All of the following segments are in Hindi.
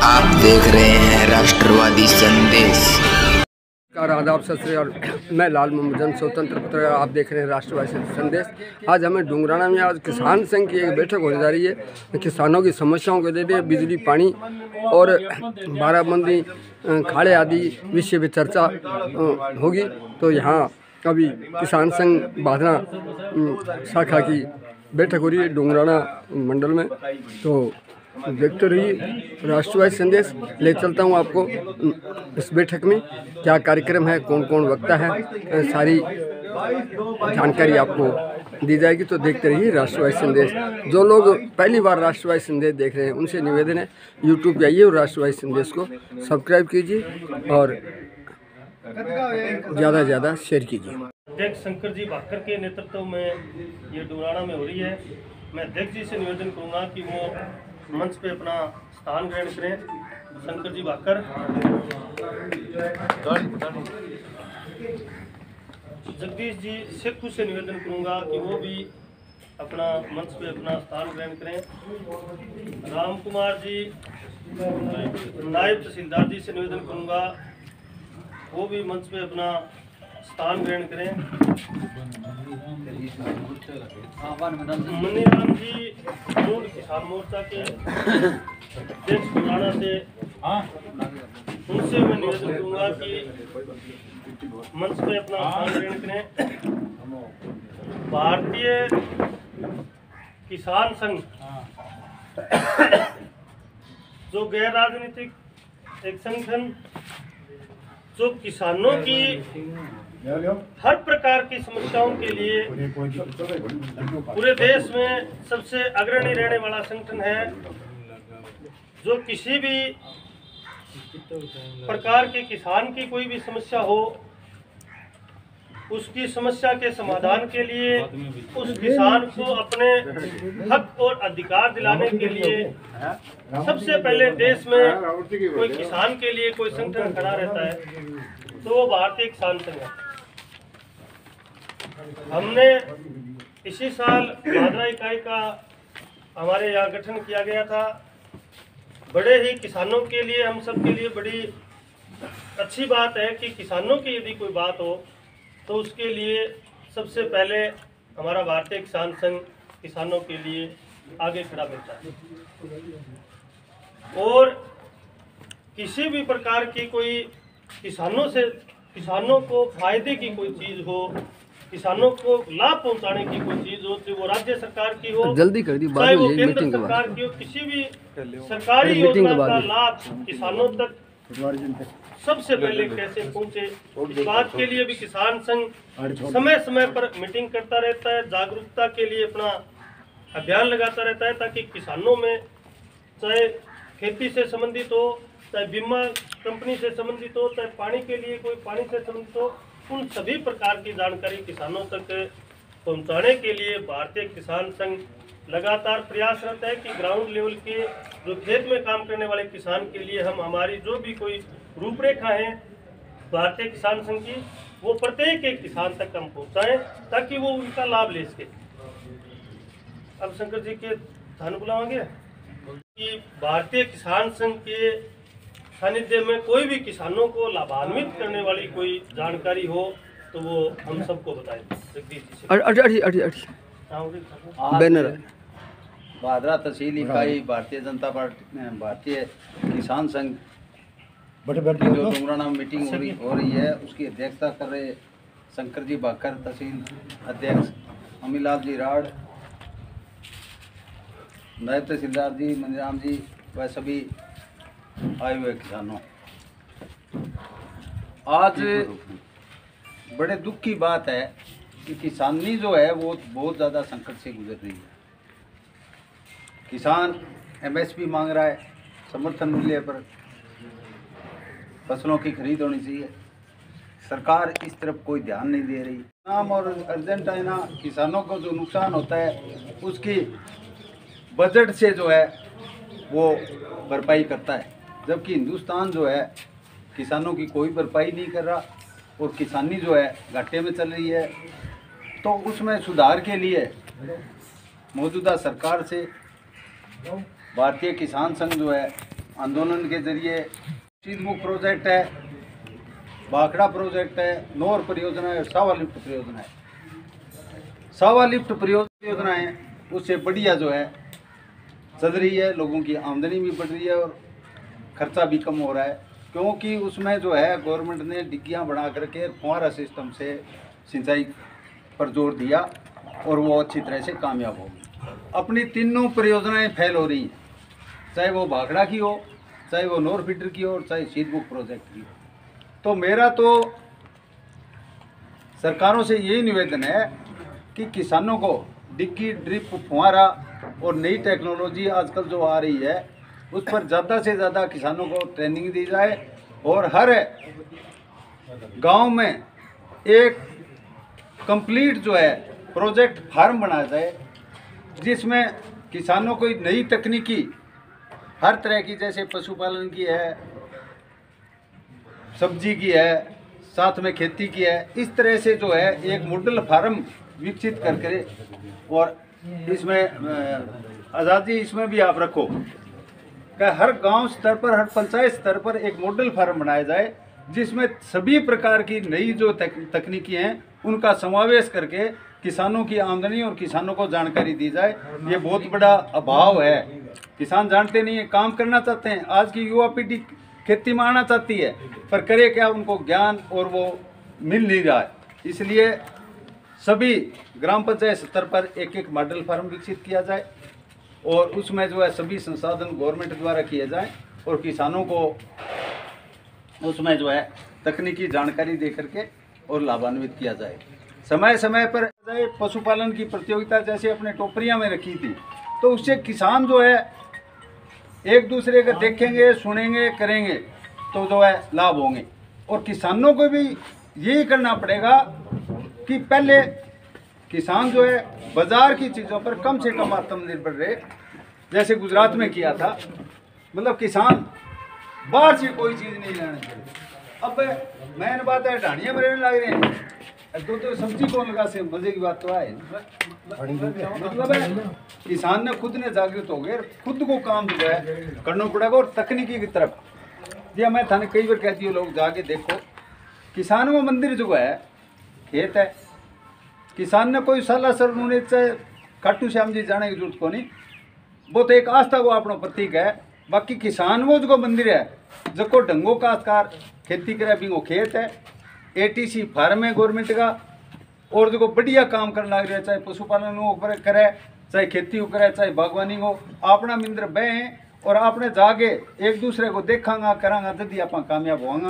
आप देख रहे हैं राष्ट्रवादी संदेश। आदाब सत श्री अकाल। मैं लाल मोहम्मद स्वतंत्र पत्रकार, आप देख रहे हैं राष्ट्रवादी संदेश। आज हमें डुंगराना में आज किसान संघ की एक बैठक होने जा रही है। किसानों की समस्याओं को लेकर बिजली, पानी और बाराबंदी, खाड़े आदि विषय पर चर्चा होगी। तो यहाँ अभी किसान संघ बाधना शाखा की बैठक हो रही है डुंगराना मंडल में। तो देखते रहिए राष्ट्रवादी संदेश। ले चलता हूँ आपको इस बैठक में क्या कार्यक्रम है, कौन कौन वक्ता है, सारी जानकारी आपको दी जाएगी। तो देखते रहिए राष्ट्रवादी संदेश। जो लोग पहली बार राष्ट्रवादी संदेश देख रहे हैं उनसे निवेदन है, यूट्यूब पे आइए और राष्ट्रवादी संदेश को सब्सक्राइब कीजिए और ज़्यादा से ज़्यादा शेयर कीजिए। अध्यक्ष शंकर जी भाकर के नेतृत्व में ये डुंगराना में हो रही है। मैं अध्यक्ष जी से निवेदन करूँगा कि वो मंच पे अपना स्थान ग्रहण करें। शंकर जी भाकर, जगदीश जी सेखू से निवेदन करूँगा कि वो भी अपना मंच पे अपना स्थान ग्रहण करें। राम कुमार जी नायब तहसीलदार जी से निवेदन करूँगा वो भी मंच पे अपना स्थान ग्रहण करें। मनीराम जी मूल किसान मोर्चा के अध्यक्ष डुंगराना से, उनसे मैं निवेदन करूँगा कि मंच पे अपना स्थान ग्रहण करें। भारतीय किसान संघ जो गैर राजनीतिक एक संगठन जो किसानों की हर प्रकार की समस्याओं के लिए पूरे देश में सबसे अग्रणी रहने वाला संगठन है, जो किसी भी प्रकार के किसान की कोई भी समस्या हो उसकी समस्या के समाधान के लिए, उस किसान को अपने हक और अधिकार दिलाने के लिए सबसे पहले देश में कोई किसान के लिए कोई संगठन खड़ा रहता है तो वो भारतीय किसान संघ है। हमने इसी साल भादरा इकाई का हमारे यहाँ गठन किया गया था। बड़े ही किसानों के लिए, हम सब के लिए बड़ी अच्छी बात है कि किसानों की यदि कोई बात हो तो उसके लिए सबसे पहले हमारा भारतीय किसान संघ किसानों के लिए आगे खड़ा रहता है। और किसी भी प्रकार की कोई किसानों को फायदे की कोई चीज़ हो, किसानों को लाभ पहुंचाने की कोई चीज़ हो, तो वो राज्य सरकार की हो, जल्दी कर दी, चाहे वो केंद्र सरकार की हो, किसी भी सरकारी योजना का लाभ किसानों तक सबसे पहले कैसे पहुंचे, इस बात के लिए भी किसान संघ समय समय पर मीटिंग करता रहता है, जागरूकता के लिए अपना अभियान लगाता रहता है, ताकि किसानों में चाहे खेती से संबंधित हो, चाहे बीमा कंपनी से संबंधित हो, चाहे पानी के लिए कोई पानी से संबंधित हो, उन सभी प्रकार की जानकारी किसानों तक पहुंचाने के लिए भारतीय किसान संघ लगातार प्रयासरत है कि ग्राउंड लेवल के जो खेत में काम करने वाले किसान के लिए हम हमारी जो भी कोई रूपरेखा है भारतीय किसान संघ की, वो प्रत्येक एक किसान तक हम पहुंचाएं ताकि वो उनका लाभ ले सके। अब शंकर जी के स्थान बुलाओगे कि भारतीय किसान संघ के सानिध्य में कोई भी किसानों को लाभान्वित करने वाली कोई जानकारी हो तो वो हम सबको बताएं। जगदीश बैनर भादरा तहसील इकाई भारतीय जनता पार्टी, भारतीय किसान संघ जो डुंगराना में मीटिंग हो रही है, उसकी अध्यक्षता कर रहे शंकर जी भाकर तहसील अध्यक्ष, अमीलाल जी राड़, नायब तहसीलदार जी, मनीराम जी व सभी आए हुए किसानों। आज बड़े दुख की बात है कि किसानी जो है वो बहुत ज़्यादा संकट से गुजर रही है। किसान एमएसपी मांग रहा है, समर्थन मूल्य पर फसलों की खरीद होनी चाहिए। सरकार इस तरफ कोई ध्यान नहीं दे रही। नाम और अर्जेंटीना किसानों को जो नुकसान होता है उसकी बजट से जो है वो भरपाई करता है, जबकि हिंदुस्तान जो है किसानों की कोई भरपाई नहीं कर रहा और किसानी जो है घाटे में चल रही है। तो उसमें सुधार के लिए मौजूदा सरकार से भारतीय किसान संघ जो है आंदोलन के जरिए सीधमुख प्रोजेक्ट है, भाखड़ा प्रोजेक्ट है, नौर परियोजना है, सावा लिफ्ट परियोजना है। सावा लिफ्ट परियोजना है उससे बढ़िया जो है चल रही है, लोगों की आमदनी भी बढ़ रही है और खर्चा भी कम हो रहा है, क्योंकि उसमें जो है गवर्नमेंट ने डिग्गियाँ बना करके फुहारा सिस्टम से सिंचाई पर जोर दिया और वो अच्छी तरह से कामयाब हो गई। अपनी तीनों परियोजनाएं फेल हो रही हैं, चाहे वो भाखड़ा की हो, चाहे वो नौर फीडर की हो और चाहे सीधमुख प्रोजेक्ट की हो। तो मेरा तो सरकारों से यही निवेदन है कि किसानों को डिग्गी, ड्रिप, फुहारा और नई टेक्नोलॉजी आजकल जो आ रही है उस पर ज़्यादा से ज़्यादा किसानों को ट्रेनिंग दी जाए और हर गांव में एक कंप्लीट जो है प्रोजेक्ट फार्म बनाया जाए, जिसमें किसानों को नई तकनीकी हर तरह की, जैसे पशुपालन की है, सब्जी की है, साथ में खेती की है, इस तरह से जो है एक मॉडल फार्म विकसित करके और इसमें आज़ादी इसमें भी आप रखो कि हर गांव स्तर पर, हर पंचायत स्तर पर एक मॉडल फार्म बनाया जाए जिसमें सभी प्रकार की नई जो तकनीकी हैं उनका समावेश करके किसानों की आमदनी और किसानों को जानकारी दी जाए। ये बहुत बड़ा अभाव है, किसान जानते नहीं है, काम करना चाहते हैं, आज की युवा पीढ़ी खेती में आना चाहती है पर करे क्या, उनको ज्ञान और वो मिल नहीं रहा है। इसलिए सभी ग्राम पंचायत स्तर पर एक एक मॉडल फार्म विकसित किया जाए और उसमें जो है सभी संसाधन गवर्नमेंट द्वारा किए जाएं और किसानों को उसमें जो है तकनीकी जानकारी दे करके और लाभान्वित किया जाए। समय समय पर पशुपालन की प्रतियोगिता जैसे अपने टोपरियां में रखी थी, तो उससे किसान जो है एक दूसरे को देखेंगे, सुनेंगे, करेंगे तो जो है लाभ होंगे। और किसानों को भी यही करना पड़ेगा कि पहले किसान जो है बाजार की चीज़ों पर कम से कम आत्मनिर्भर रहे, जैसे गुजरात में किया था। मतलब किसान बाहर से कोई चीज़ नहीं लानी चाहिए। अब मेन बात है ढाणियाँ में रहने लग रहे हैं, तो सब्जी कौन लगा से, मजे की बात तो है। मतलब है किसान ने खुद ने जागृत हो गए, खुद को काम जो है करना पड़ेगा और तकनीकी की तरफ। जी मैं थाने कई बार कहती हूँ, लोग जाके देखो, किसान को मंदिर जो है खेत है, किसान ने कोई साला सर उन्हें चाहे खाटू श्याम जी जाने की जरूरत को नहीं, वो तो एक आस्था को अपना प्रतीक है। बाकी किसान वो जो मंदिर है, जो ढंगो काश्तकार खेती करे भी वो खेत है, एटीसी फार्म है गवर्नमेंट का, और जो बढ़िया काम करने लग रहा है, चाहे पशुपालन हो करे, चाहे खेती हो करे, चाहे बागवानी हो, अपना मिंद्र बह और आपने जाके एक दूसरे को देखांगा करांगा जब आप कामयाब होगा।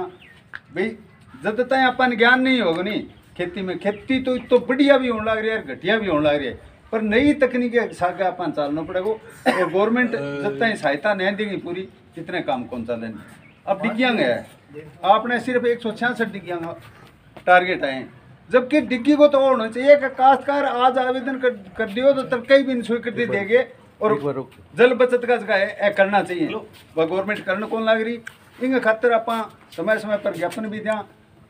भाई जब तक अपन ज्ञान नहीं होगा नहीं खेती में, खेती तो बढ़िया भी होने लग रही है, घटिया भी होने लग रही है, पर नई तकनीक के साथ अपन चलना पड़ेगा। और गवर्नमेंट जब तक सहायता नहीं देगी पूरी, इतने काम कौन सा लेंगे। अब डिग्गियाँ है, आपने सिर्फ 166 डिग्गियाँ टारगेट आए, जबकि डिग्गी को तो होना चाहिए कि काश्तकार आज आवेदन कर दियो तो तब कई भी स्वीकृति देंगे और जल बचत का जगह करना चाहिए। वह गवर्नमेंट करने कौन लग रही, इन खातर आप समय समय पर ज्ञापन भी दें।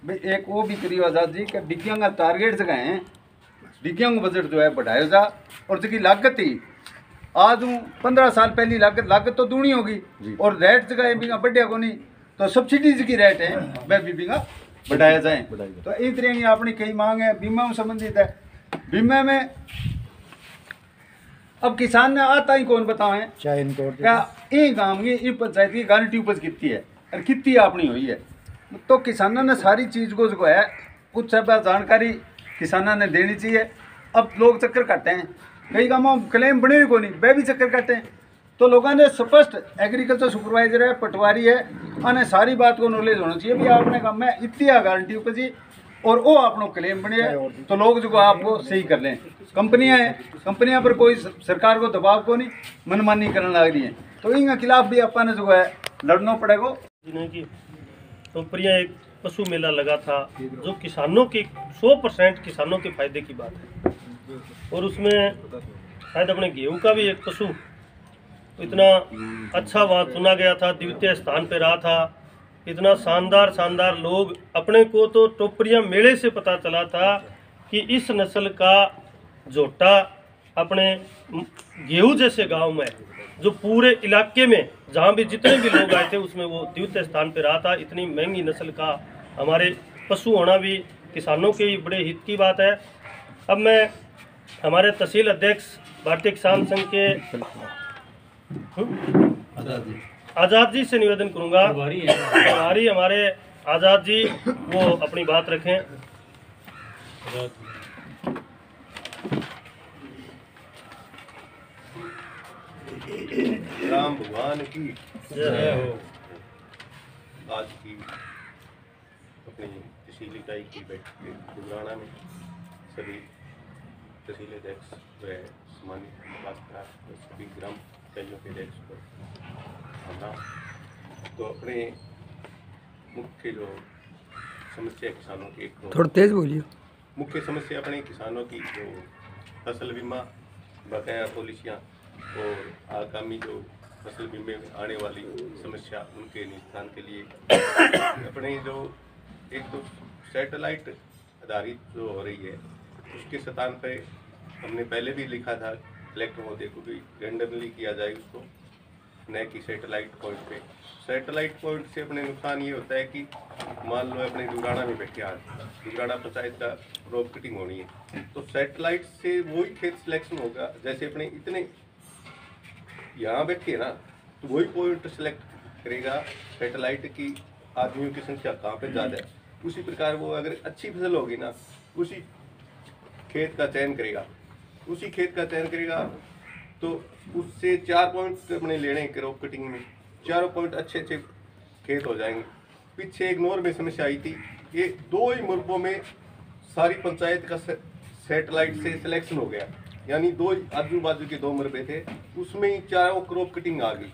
एक वो भी करियो आजाद जी कि डिग्गियाँ का टारगेट जगह है, डिग्गियाँ का बजट जो है बढ़ाया जा, और जगह लागत ही आज 15 साल पहली लागत तो दूनी होगी और रेट जगह भी बढ़िया को नहीं, तो सब्सिडीज की रेट है वह भी बढ़ाया जाए। तो इस तरह की अपनी कई मांग है, बीमा में संबंधित है। बीमा में अब किसान ने आता ही कौन बताए क्या ये गांव की ये पंचायत की गारंटी उपज कितनी है और कितनी अपनी हुई है, तो किसानों ने सारी चीज़ को जो है कुछ सब जानकारी किसानों ने देनी चाहिए। अब लोग चक्कर काटते हैं, कई गाँवों क्लेम बने हुए को नहीं, वह भी चक्कर काटते हैं। तो लोगों ने स्पष्ट एग्रीकल्चर सुपरवाइजर है, पटवारी है, उन्हें सारी बात को नॉलेज होना चाहिए भी आपने काम में इतनी गारंटी उपजी और वो आप लोग क्लेम बने है, तो लोग जो आपको सही कर लें। कंपनियां हैं, कंपनियां पर कोई सरकार को दबाव को नहीं, मनमानी करने लग रही है, तो इनके खिलाफ भी अपन जो है लड़ना पड़ेगा। टोपरियाँ एक पशु मेला लगा था जो किसानों की 100% किसानों के फायदे की बात है, और उसमें शायद अपने गेहूं का भी एक पशु इतना अच्छा वहाँ चुना गया था, द्वितीय स्थान पे रहा था। इतना शानदार लोग, अपने को तो टोपरिया मेले से पता चला था कि इस नस्ल का झोटा अपने गेहूं जैसे गांव में, जो पूरे इलाके में जहां भी जितने भी लोग आए थे उसमें वो द्वितीय स्थान पे रहा था। इतनी महंगी नस्ल का हमारे पशु होना भी किसानों के बड़े हित की बात है। अब मैं हमारे तहसील अध्यक्ष भारतीय किसान संघ के आज़ाद जी से निवेदन करूंगा, प्रभारी हमारे आज़ाद जी वो अपनी बात रखें। राम भगवान की जय हो। आज की अपनी तहसील इकाई की बैठक गुजराना में सभी तहसील अध्यक्ष व सम्मानित पात्रता सभी ग्राम इकाइयों के अध्यक्ष को आना। तो अपने मुख्य जो समस्या किसानों की, थोड़ा तेज बोलिए। मुख्य समस्या अपने किसानों की जो फसल बीमा बकाया पॉलिसियाँ और आगामी जो फसल बीमे में आने वाली समस्या, उनके निदान के लिए अपने जो एक तो सैटेलाइट आधारित जो हो रही है उसके स्थान पे हमने पहले भी लिखा था कलेक्टर महोदय को भी रेंडमली किया जाए उसको, न कि सैटेलाइट पॉइंट पे। सैटेलाइट पॉइंट से अपने नुकसान ये होता है कि मान लो अपने दुगाना में बैठे आज दुगाना पंचायत का क्रॉप कटिंग होनी है, तो सैटेलाइट से वही खेत सिलेक्शन होगा। जैसे अपने इतने यहाँ बैठे ना तो वही पॉइंट सिलेक्ट करेगा सैटेलाइट की आदमियों की संख्या कहाँ पे ज़्यादा है, उसी प्रकार वो अगर अच्छी फसल होगी ना उसी खेत का चयन करेगा तो उससे 4 पॉइंट अपने लेने क्रॉप कटिंग में, चारों पॉइंट अच्छे अच्छे खेत हो जाएंगे। पीछे एक नॉर में समस्या आई थी, ये 2 ही मुरबों में सारी पंचायत का सैटेलाइट से सिलेक्शन हो गया, यानी 2 आजू बाजू के 2 मरबे थे उसमें ही चारों क्रॉप कटिंग आ गई।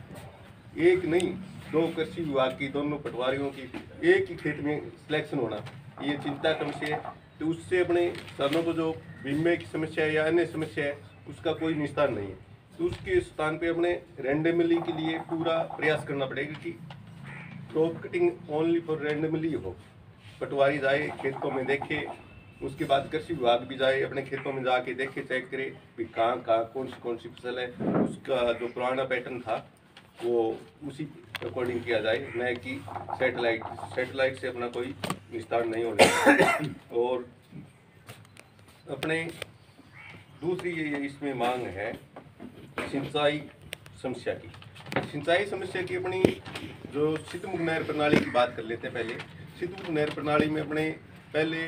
एक नहीं 2 कृषि विभाग की, दोनों पटवारियों की एक ही खेत में सिलेक्शन होना, ये चिंता का विषय है। तो उससे अपने किसानों को जो बीमे की समस्या है या अन्य समस्या है उसका कोई निस्तार नहीं है। तो उसके स्थान पे अपने रैंडमली के लिए पूरा प्रयास करना पड़ेगा कि crop cutting only for randomly हो। पटवारी जाए खेतों में देखे, उसके बाद कृषि विभाग भी जाए अपने खेतों में जाके देखे, चेक करे कि कहाँ कौन सी फसल है, उसका जो पुराना पैटर्न था वो उसी अकॉर्डिंग किया जाए, न कि सैटेलाइट से अपना कोई विस्तार नहीं होना। और अपने दूसरी ये इसमें मांग है सिंचाई समस्या की अपनी जो सिद्धमुख नहर प्रणाली की बात कर लेते हैं। पहले सिद्धमुख नहर प्रणाली में अपने पहले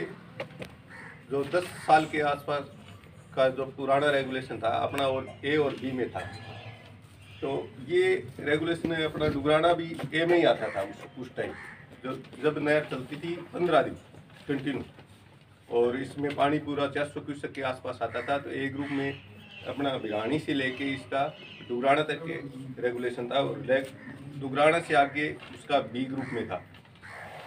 जो 10 साल के आसपास का जो पुराना रेगुलेशन था अपना और ए और बी में था, तो ये रेगुलेशन अपना डुगराना भी ए में ही आता था उस टाइम, जब नहर चलती थी 15 दिन कंटिन्यू, और इसमें पानी पूरा 400 क्यूसेक के आसपास आता था। तो ए ग्रुप में अपना भिगानी से लेके इसका डुगराना तक के रेगुलेशन था, डुगराना से आगे उसका बी ग्रुप में था।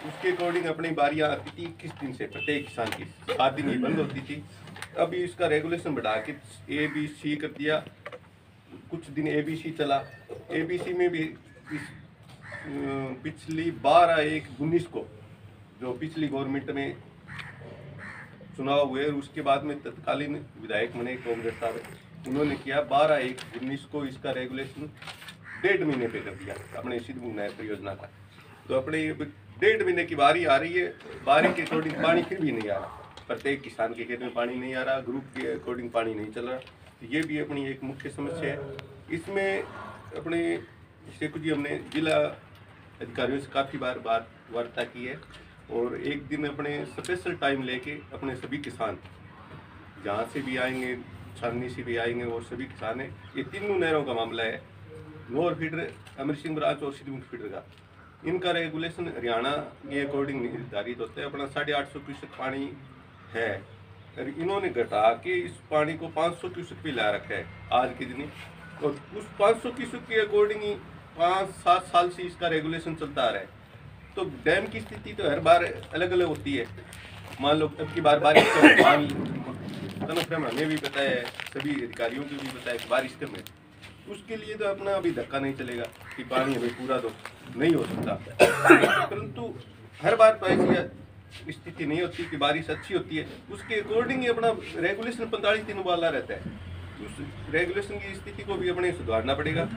उसके अकॉर्डिंग अपनी बारियाँ आती थी 21 दिन से, प्रत्येक किसान की 7 दिन ही बंद होती थी। अभी इसका रेगुलेशन बढ़ा के ए बी सी कर दिया, कुछ दिन ए बी सी चला। ए बी सी में भी पिछली 12/1/19 को जो पिछली गवर्नमेंट में चुनाव हुए, उसके बाद में तत्कालीन विधायक बने कांग्रेस साहब, उन्होंने किया 12/1/19 को इसका रेगुलेशन 1.5 महीने पे कर दिया अपने सिद्धमुख नहर परियोजना का। तो अपने 1.5 महीने की बारी आ रही है, बारी के अकॉर्डिंग पानी फिर भी नहीं आ रहा, प्रत्येक किसान के खेत में पानी नहीं आ रहा, ग्रुप के अकॉर्डिंग पानी नहीं चल रहा। तो ये भी अपनी एक मुख्य समस्या है। इसमें अपने शेखू जी हमने जिला अधिकारियों से काफ़ी बार वार्ता की है, और एक दिन अपने स्पेशल टाइम लेके अपने सभी किसान जहाँ से भी आएंगे, छाननी से भी आएंगे, और सभी किसान हैं, ये तीनों नहरों का मामला है, नोर फीडर, अमर सिंह ब्रांच और सिद्धमुख फीडर का। इनका रेगुलेशन हरियाणा के अकॉर्डिंग निर्धारित होता है। अपना 850 क्यूसेक पानी है, और इन्होंने घटा के इस पानी को 500 क्यूसेक पे ला रखा है आज के दिन, और उस 500 क्यूसेक के अकॉर्डिंग ही 5-7 साल से इसका रेगुलेशन चलता आ रहा है। तो डैम की स्थिति तो हर बार अलग अलग होती है। मान लो अब की बार बारिश का हमें भी पता है, सभी अधिकारियों को भी पता है कि बारिश कम है, उसके लिए तो अपना अभी धक्का नहीं चलेगा कि पानी हमें पूरा तो नहीं हो सकता। परंतु हर बार तो ऐसी स्थिति नहीं होती कि बारिश अच्छी होती है, उसके अकॉर्डिंग ही अपना रेगुलेशन 45 दिन वाला रहता है। उस रेगुलेशन की स्थिति को भी अपने सुधारना पड़ेगा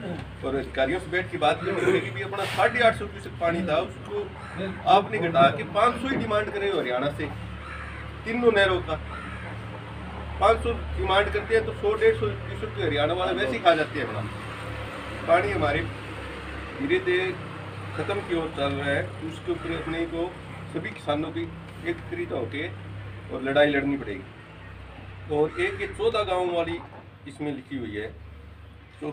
और अधिकारियों से बैठ के बात करनी पड़ेगी कि अपना 850 क्यूसेक पानी था उसको आपने घटा के 500 ही डिमांड करे हो हरियाणा से तीनों नहरों का 500 डिमांड करते हैं तो 100-150 क्यूसेक तो हरियाणा वाले वैसे ही खा जाते हैं अपना पानी। हमारे धीरे धीरे खत्म की ओर चल रहा है, उसके ऊपर अपने को सभी किसानों की एकत्रित होकर और लड़ाई लड़नी पड़ेगी। और एक ये 14 गाँव वाली इसमें लिखी हुई है, तो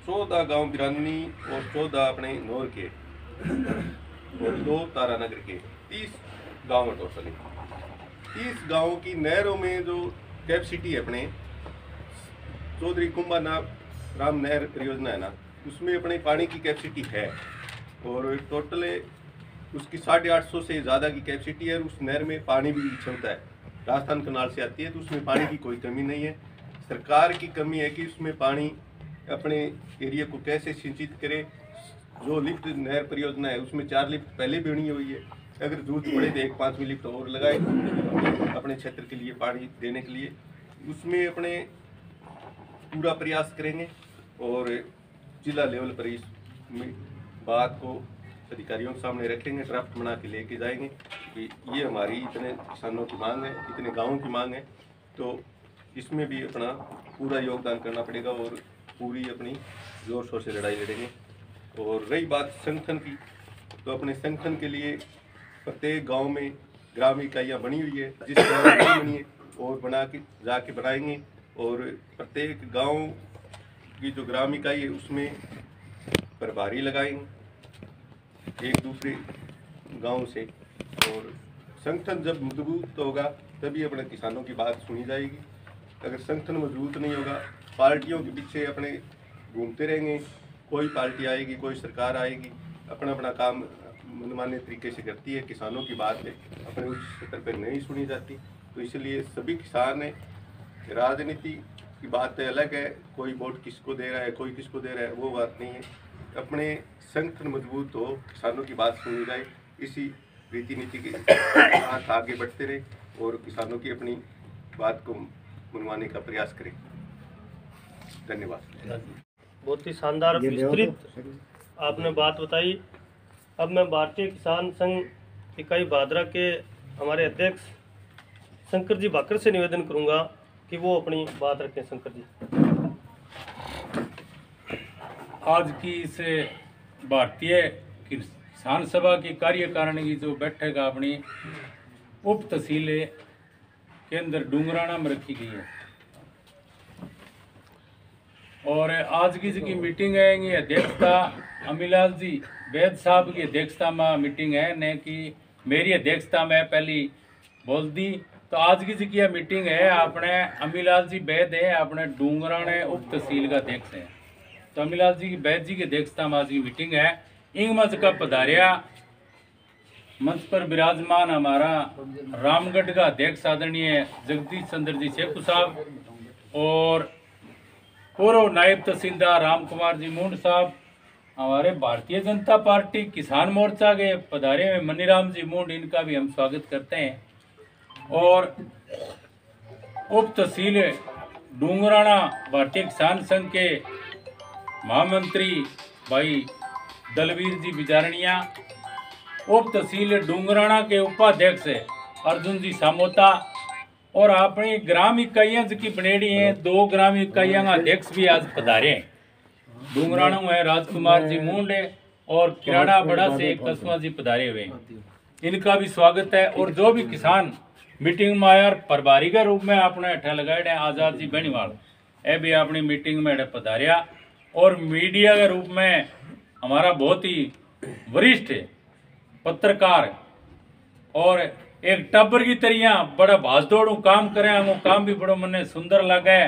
14 गांव बिरानी और 14 अपने नौर के और 2 तारानगर के 30 गांव है टोटल। 30 गांवों की नहरों में जो कैपेसिटी है अपने चौधरी कुंभा राम नहर परियोजना है ना, उसमें अपने पानी की कैपेसिटी है और टोटल उसकी 850 से ज़्यादा की कैपेसिटी है। उस नहर में पानी भी क्षमता है, राजस्थान कनाल से आती है, तो उसमें पानी की कोई कमी नहीं है। सरकार की कमी है कि उसमें पानी अपने एरिया को कैसे सिंचित करे। जो लिफ्ट नहर परियोजना है उसमें 4 लिफ्ट पहले भी बनी हुई है, अगर जरूरत पड़े तो 1-5वीं लिफ्ट और लगाए अपने क्षेत्र के लिए पानी देने के लिए। उसमें अपने पूरा प्रयास करेंगे और जिला लेवल पर इस बात को अधिकारियों के सामने रखेंगे, ड्राफ्ट बना के लेके जाएंगे कि ये हमारी इतने किसानों की मांग है, इतने गाँवों की मांग है, तो इसमें भी अपना पूरा योगदान करना पड़ेगा और पूरी अपनी जोर शोर से लड़ाई लड़ेंगे। और रही बात संगठन की, तो अपने संगठन के लिए प्रत्येक गांव में ग्राम इकाइयाँ बनी हुई है, जिस गाँव में नहीं बनी है और बना के जाके बनाएंगे और प्रत्येक गांव की जो ग्राम इकाई है उसमें प्रभारी लगाएंगे एक दूसरे गांव से। और संगठन जब मजबूत होगा तभी अपने किसानों की बात सुनी जाएगी। अगर संगठन मजबूत नहीं होगा, पार्टियों के पीछे अपने घूमते रहेंगे, कोई पार्टी आएगी, कोई सरकार आएगी, अपना अपना काम मनमाने तरीके से करती है, किसानों की बात है अपने उस स्तर पर नहीं सुनी जाती। तो इसलिए सभी किसान है, राजनीति की बात अलग है, कोई वोट किसको दे रहा है, कोई किसको दे रहा है, वो बात नहीं है। अपने संगठन मजबूत हो, किसानों की बात सुनी जाए, इसी रीति नीति के साथ आगे बढ़ते रहे और किसानों की अपनी बात को मनवाने का प्रयास करें। धन्यवाद। बहुत ही शानदार विस्तृत आपने बात बताई। अब मैं भारतीय किसान संघ इकाई भादरा के हमारे अध्यक्ष शंकर जी भाकर से निवेदन करूंगा कि वो अपनी बात रखें। शंकर जी, आज की इस भारतीय किसान सभा की कार्यकारिणी की जो बैठक अपनी उप तहसील के अंदर डूंगराना में रखी गई है और आज की जो मीटिंग है ये अध्यक्षता अमीलाल जी वैद साहब की अध्यक्षता में मीटिंग है, न कि मेरी अध्यक्षता में पहली बोल दी। तो आज की जो मीटिंग है अपने अमीलाल जी वैद है, अपने डूंगराने उप तहसील का अध्यक्ष है। तो अमीलाल जी की वैद जी की अध्यक्षता में आज की मीटिंग है। इंग मंच का पधारिया मंच पर विराजमान हमारा रामगढ़ का अध्यक्ष आदरणीय जगदीश चंद्र जी शेखू साहब और पूर्व नायब तहसीलदार राम कुमार जी मुंड साहब, हमारे भारतीय जनता पार्टी किसान मोर्चा के पधारे हुए मनीराम जी मुंड, इनका भी हम स्वागत करते हैं। और उप तहसील डूंगराना भारतीय किसान संघ के महामंत्री भाई दलवीर जी बिजारणिया, उप तहसील डूंगराना के उपाध्यक्ष अर्जुन जी सामोता और अपनी ग्राम इकाइयां की बनेड़ी हैं, 2 ग्राम इकाइयां का अध्यक्ष भी आज पधारे हैं। डूंगराना है राजकुमार जी मुंडे और किराड़ा बड़ा से कसवा जी पधारे हुए हैं, इनका भी स्वागत है। और जो भी किसान मीटिंग में आया प्रभारी के रूप में अपने अठा लगाए आजाद जी बेनीवाल, ये भी अपनी मीटिंग में पधारिया। और मीडिया के रूप में हमारा बहुत ही वरिष्ठ पत्रकार और एक टब्बर की तरह बड़ा भाजदौड़ू काम करे, वो काम भी बड़ो मने सुंदर लगे।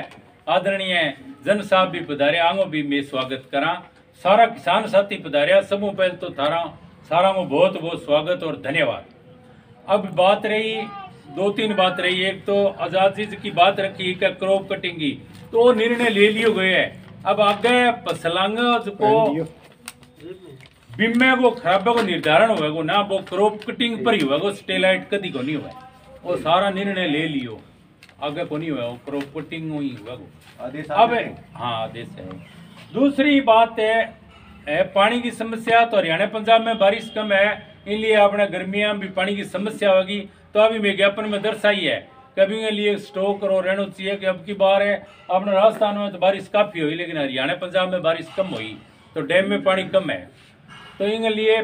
आदरणीय जन साहब भी पधारे, आंगो भी मैं स्वागत करा। सारा किसान साथी पधारिया, सबों पहले तो थारा सारा में बहुत बहुत स्वागत और धन्यवाद। अब बात रही 2-3 बात रही। एक तो आजादी की बात रखी क्या क्रॉप कटिंग की, तो वो निर्णय ले लियो गए है। अब आगे फसलांग को बीमे को खराबे को निर्धारण होगा ना, वो क्रॉप कटिंग पर ही होगा, स्टेलाइट कदी को नहीं होगा, वो सारा निर्णय ले लियो। आगे को नहीं हुआ, वो क्रॉप कटिंग हुई हुआ वो। आदेश अब हाँ आदेश है। दूसरी बात है पानी की समस्या। तो हरियाणा पंजाब में बारिश कम है, इसलिए अपने गर्मियाँ में भी पानी की समस्या होगी। तो अभी विज्ञापन में दर्शाई है कभी के लिए स्टॉक और रहना चाहिए कि अब की बार है अपने राजस्थान में तो बारिश काफ़ी हुई, लेकिन हरियाणा पंजाब में बारिश कम हुई, तो डैम में पानी कम है। तो इनके लिए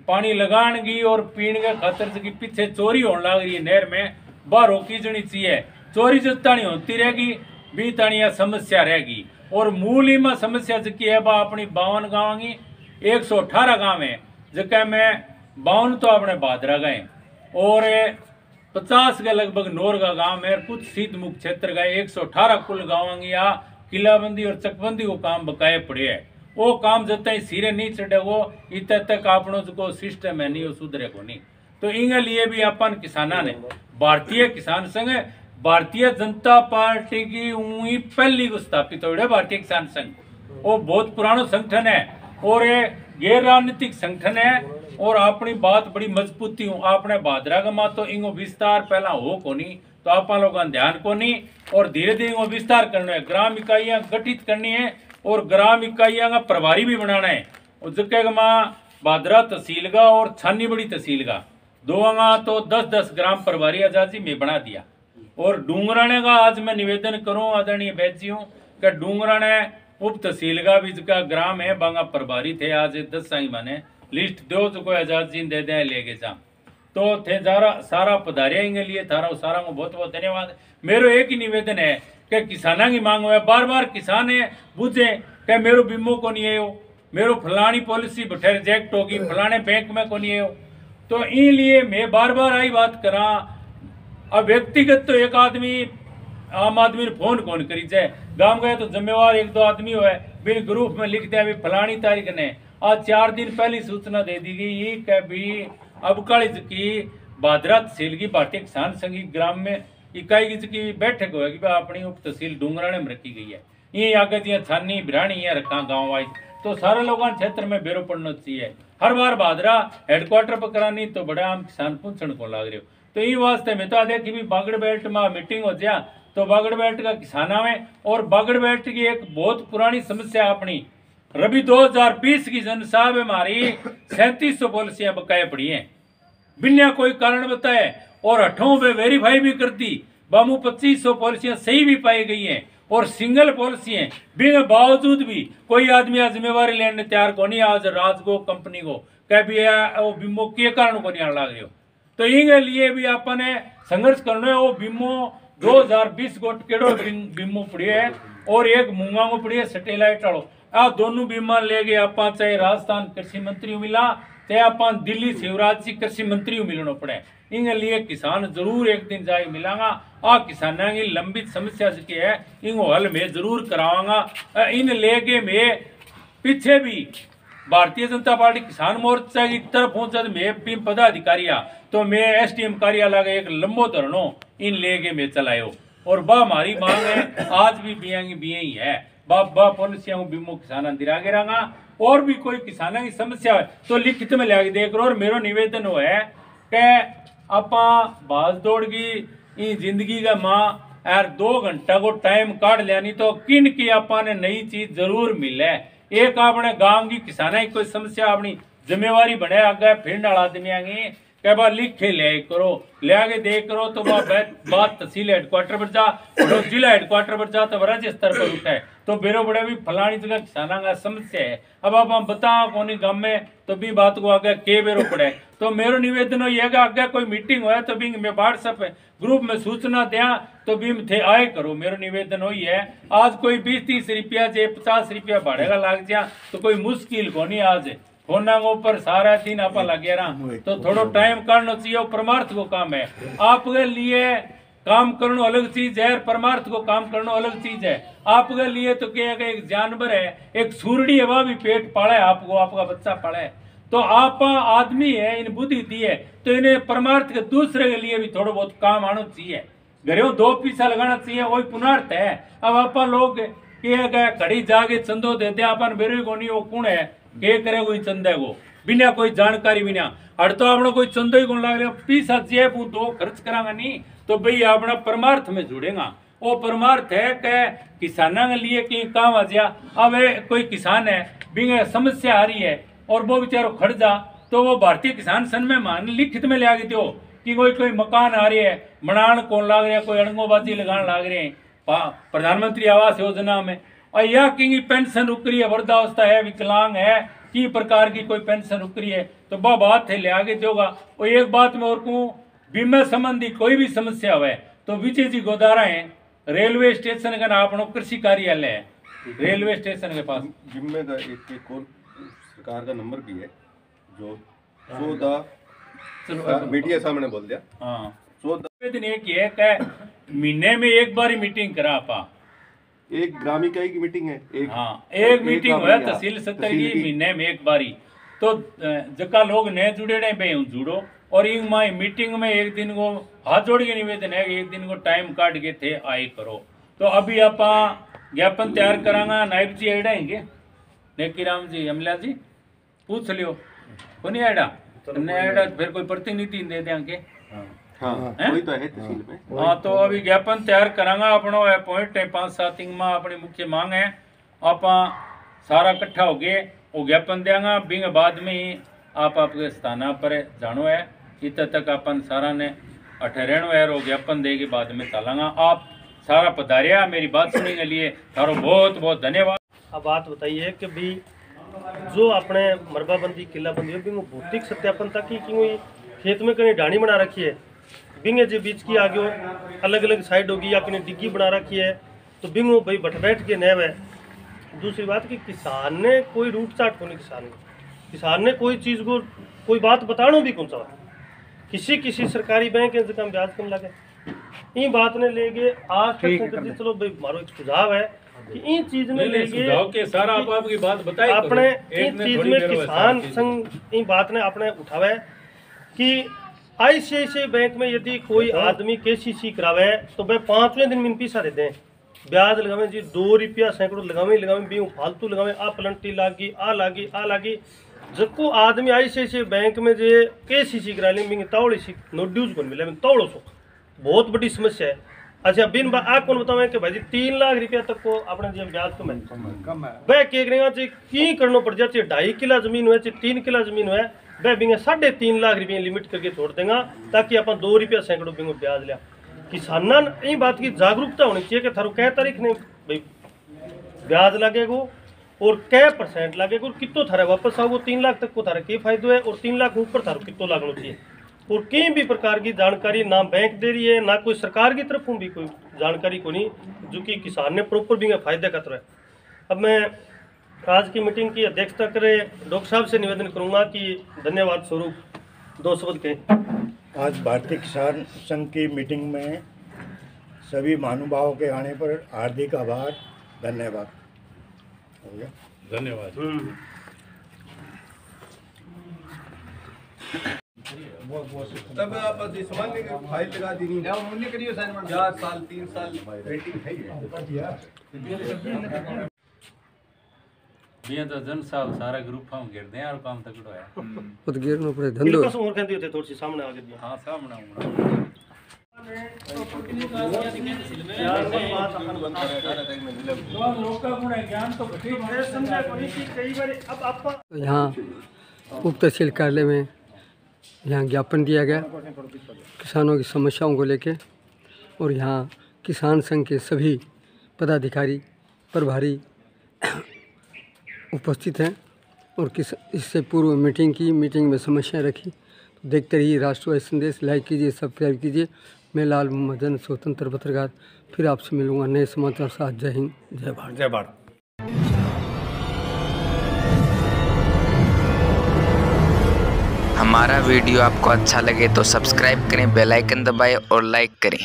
पानी लगाने और पीने के खातर से पीछे चोरी होने लग रही है नहर में, बाहर रोकी जानी चाहिए। चोरी जितानी होती रहेगी बीतानी समस्या रहेगी। और मूल ही में समस्या की है बा अपनी 52 गाँव की 118 गाँव है, जगह में 52 तो अपने भादरा गए और 50 के लगभग नौर का गाँव है, कुछ शीत मुक्त क्षेत्र गए। 118 कुल गाँव की या किलाबंदी और चकबंदी को काम बकाए पड़े है। वो काम जब तक सिरे नहीं चढ़ेगो इत तक आपनो जो सिस्टम है नहीं वो सुधरेगो नहीं। तो इनके लिए भी अपन किसाना ने भारतीय किसान संघ भारतीय जनता पार्टी की वही पहली को स्थापित हो भारतीय किसान संघ, वो बहुत पुराना संगठन है और ये गैर राजनीतिक संगठन है और अपनी बात बड़ी मजबूती हूँ। आपने भादरा का मा तो इंगो विस्तार पहला हो को नहीं, तो आप लोगों ध्यान को नहीं और धीरे धीरे इंगो विस्तार करना है, ग्राम इकाइयाँ गठित करनी है और ग्राम इकाइयाँ का प्रभारी भी बनाना है। और जगह माँ भादरा तहसील का और छानी बड़ी तहसील का दोगा तो 10-10 ग्राम प्रभारी आजादी में बना दिया। और डूंगराने का आज मैं निवेदन करूं आदरणीय बैचियों कि डूंगराने उप तहसील का भी जिसका ग्राम है बांगा प्रभारी थे, आज 10 साई माने लिस्ट दो तो कोई आजादी दे दे लेके जा तो थे सारा पधारिया के लिए थारा सारा को बहुत बहुत धन्यवाद। मेरो एक ही निवेदन है कि किसाना की मांग है, बार बार किसान है बुझे कि मेरो बीमो को नहीं है, मेरो फलानी पॉलिसी बैठे रिजेक्ट होगी, फलाने बैंक में को नहीं है। तो इसलिए मैं बार बार आई बात करा। अब व्यक्तिगत तो एक आदमी आम आदमी ने फोन कौन करी जाए, गांव गए तो जिम्मेवार 1-2 आदमी हो बिन ग्रुप में लिख दिया फलानी तारीख ने। आज 4 दिन पहले सूचना दे दी गई कि भी अब कल की भादरा तहसील की भारतीय किसान संघ ग्राम में इकाई की बैठक होगी अपनी उप तहसील डूंगराने में रखी गई है। ये आगे दिया छानी बिरानी है रखा गाँव वाइज, तो सारे लोगों क्षेत्र में बेरो पड़ना चाहिए। हर बार भादरा हेडक्वार्टर पर करानी तो बड़ा आम किसान पूछने को लाग रहे हो। तो ये वास्ते में तो देखी भी बागड़ बेल्ट में मीटिंग हो जाए तो बागड़ बेल्ट का किसाना में और बागड़ बेल्ट की एक बहुत पुरानी समस्या अपनी रबी 2020 की जनसभा में हमारी 3700 पॉलिसियां बकाया पड़ी हैं बिना कोई कारण बताए और 8 में वेरीफाई भी कर दी। बामू 2500 पॉलिसियां सही भी पाई गई हैं और सिंगल पॉलिसी है, बिना बावजूद भी कोई आदमी आज जिम्मेवारी लेने तैयार को नहीं। आज राजगो कंपनी को कह भी वो बीमो के कारण को नहीं लग रहे हो, तो इनके लिए भी आपने संघर्ष करना है। वो बीमो 2020 को केड़ो बीमो पड़ी है और एक मूंगा को पड़ी है सैटेलाइट वालों। आ दोनों बीमा ले गए आप, चाहे राजस्थान कृषि मंत्री मिला चाहे आप दिल्ली शिवराज जी कृषि मंत्री मिलना पड़े। इनके लिए किसान जरूर एक दिन जाए मिलांगा। आ किसानों की लंबित समस्या की है इनको हल में जरूर करावांगा। इन लेके मैं पीछे भी भारतीय जनता पार्टी किसान मोर्चा की तरफ पहुंचा मैं पदाधिकारी तो मैं SDM कार्यालय का एक लंबो धरनो इन लेके मैं चलायो और बा हमारी मांग है आज भी बिया की बिया ही है। बा पॉलिसियां को बीमो किसान दिरागे रहा और भी कोई किसानों की समस्या है तो लिखित में लिया देख रो। और मेरो निवेदन हो है कि आप भाज दौड़ की जिंदगी का माँ यार 2 घंटा को टाइम काट लिया नहीं तो किन की आपने नई चीज जरूर मिले। एक अपने गांव की किसाना की कोई समस्या अपनी जिम्मेवारी बने आगे फिर आदमी आगे क्या बात लिखे ले करो ले आगे दे करो तो बात तहसील हेडक्वार्टर पर जा जिला हेडक्वार्टर पर जा तो राज्य स्तर पर उठे तो बेरो बड़े भी फलानी जगह किसाना का समस्या है। अब आप हम बता कौन गांव में तो भी बात को आगे के बेरो पड़े। तो मेरो निवेदन हो आगे कोई मीटिंग हो तो भी मैं व्हाट्सएप ग्रुप में सूचना दिया तो भी थे आए करो। मेरो निवेदन हो है आज कोई 20-30 रुपया जे 50 रुपया भाड़े का लाग जा तो कोई मुश्किल को नहीं। आज फोना के ऊपर सारा दिन आप लगे रहा तो थोड़ा टाइम काटना चाहिए। परमार्थ को काम है आपके लिए काम करना अलग चीज है, परमार्थ को काम करना अलग चीज है। आपके लिए तो क्या एक जानवर है, एक सूरड़ी है वह भी पेट पाले आपको, आपका बच्चा पाले तो आप आदमी है इन बुद्धि दी है तो इन्हें परमार्थ के दूसरे के लिए भी थोड़ा बहुत काम आना चाहिए। घरों 2 पैसा लगाना चाहिए वही पुनार्थ है। अब आप लोग घड़ी जाके चंदो देते अपन बेरे को नहीं वो कौन है के करे कोई चंदे को बिना कोई जानकारी बिना अड़ तो आपने कोई चंदो ही कौन लाग रहा पैसा जेब दो खर्च करांगा नहीं तो भाई अपना परमार्थ में जुड़ेगा। वो परमार्थ है कि किसानों के लिए कहीं काम आ जा। अब कोई किसान है बिना समस्या आ रही है और वो बेचारो खड़ जा तो वो भारतीय किसान संघ में मान लिखित में ले आ गई थी कि कोई मकान आ रही है बनान कौन लाग रहे हैं, कोई अड़ंगोबाजी लगाने लाग रहे हैं प्रधानमंत्री आवास योजना में, और यह की पेंशन रुक रही है, वृद्धावस्था है, विकलांग है, की प्रकार की कोई पेंशन रुक रही है तो वह बात है ले आगे देगा। और एक बात में और कहूँ बीमा संबंधी कोई भी समस्या हुए तो विजय जी गोदारा है रेलवे स्टेशन का नाम अपना कृषि कार्यालय है रेलवे स्टेशन के पास जिम्मे का एक कॉल सरकार का नंबर भी है जो 14 मीडिया सामने बोल दिया। हाँ 14 दिन एक है कि महीने में एक बार ही मीटिंग करा आपा एक ग्राम इकाई की मीटिंग है एक मीटिंग हुआ तहसील सत्र की महीने में एक बारी तो जका लोग नए जुड़े रहे भाई जुड़ो और इन माई मीटिंग में एक दिन को हाथ जोड़ के निवेदन है कि एक दिन को टाइम काट के थे आए करो। तो अभी आप ज्ञापन तैयार करांगा नायब जी आएंगे नेकी राम जी अमला जी पूछ लियो को नहीं आएगा फिर कोई प्रतिनिधि दे देंगे। कोई तो है तहसील में। हाँ तो अभी ज्ञापन तैयार करांगा अपनो पॉइंट है 5-7 में अपनी मुख्य मांग है आप सारा इकट्ठा हो गए वो ज्ञापन देंगे बिंग बाद में ही आप आपके स्थान पर जानो है इत तक अपन सारा ने अठहरण है और ज्ञापन दे के बाद में चलांगा। आप सारा पधारिया मेरी बात सुनने के लिए तारो बहुत बहुत धन्यवाद। अब बात बताइए कि भी जो अपने मरबाबंदी किलाबंदी है भौतिक सत्यापन तक की खेत में कहीं डाणी बना रखी है बिंगे जो बीच की आगे अलग अलग साइड होगी या कहीं डिग्गी बना रखी है तो बिंगो भाई बैठ के नैव है। दूसरी बात कि किसान ने कोई रूट चाट को नहीं किसान ने कोई चीज़ को कोई बात बताना भी कौन सा किसी सरकारी बैंक है जिसका ब्याज कम लगे ये बात ने ले गए आज तक चलो भाई मारो एक सुझाव है कि इन चीज में ले गए सारा आपकी बात बताई अपने इन चीज में किसान संघ इन बात ने अपने उठावा है कि ICICI बैंक में यदि कोई आदमी KCC करावे तो वह 5वें दिन में पैसा देते हैं ब्याज लगावे जी 2 रुपया सैकड़ों लगावे भी फालतू लगावे आ प्लंटी लागी जको आदमी ICICI बैंक में जो KCC करा लेंगे तौड़ी सी नो ड्यूज को मिले तौड़ो सो बहुत बड़ी समस्या है। अच्छा बिन आप कौन बतावे कि भाई जी 3 लाख रुपया तक को अपने जो ब्याज कम है वह क्या करेगा की करना पड़ जाए 2.5 किला जमीन हुए 3 किला जमीन हुए वह बिंगे 3.5 लाख रुपये लिमिट करके छोड़ देगा ताकि अपन 2 रुपया सैकड़ों बिंगो ब्याज लिया। किसाना इन बात की जागरूकता होनी चाहिए कि थारो कै तारीख ने भाई ब्याज लगेगा और कै % लगेगा और कितो थारा वापस आओ 3 लाख तक को थारा के फायदो है और 3 लाख ऊपर थारो कितो लागना चाहिए और कहीं भी प्रकार की जानकारी ना बैंक दे रही है ना कोई सरकार की तरफों भी कोई जानकारी को नहीं जो कि किसान ने प्रॉपर भी फायदे का तरह। अब मैं आज की मीटिंग की अध्यक्षता करे डॉक्टर साहब से निवेदन करूंगा कि धन्यवाद स्वरूप 2 शब्द कहें। आज भारतीय किसान संघ की मीटिंग में सभी महानुभावों के आने पर हार्दिक आभार धन्यवाद हो गया धन्यवाद। तब आप सामान्य फाइल लगा दी 4 साल 3 साल रेटिंग है ये तो जन साहब सारा ग्रुप हम गिर दे और काम तकड़ो है खुद गिरना पड़े धंधो कसम और कहते थे थोड़ी सी सामने आगे दिया। हां सामने आऊंगा तो यहाँ उप तहसील कार्यालय में यहाँ ज्ञापन दिया गया किसानों की समस्याओं को लेकर और यहाँ किसान संघ के सभी पदाधिकारी प्रभारी उपस्थित हैं और इससे पूर्व मीटिंग में समस्याएं रखी। तो देखते रहिए राष्ट्रवादी संदेश, लाइक कीजिए, सब्सक्राइब कीजिए। मैं लाल मोहम्मद स्वतंत्र पत्रकार फिर आपसे मिलूंगा नए समाचार साथ। जय हिंद, जय भारत। जय भारत। हमारा वीडियो आपको अच्छा लगे तो सब्सक्राइब करें, बेल आइकन दबाएं और लाइक करें।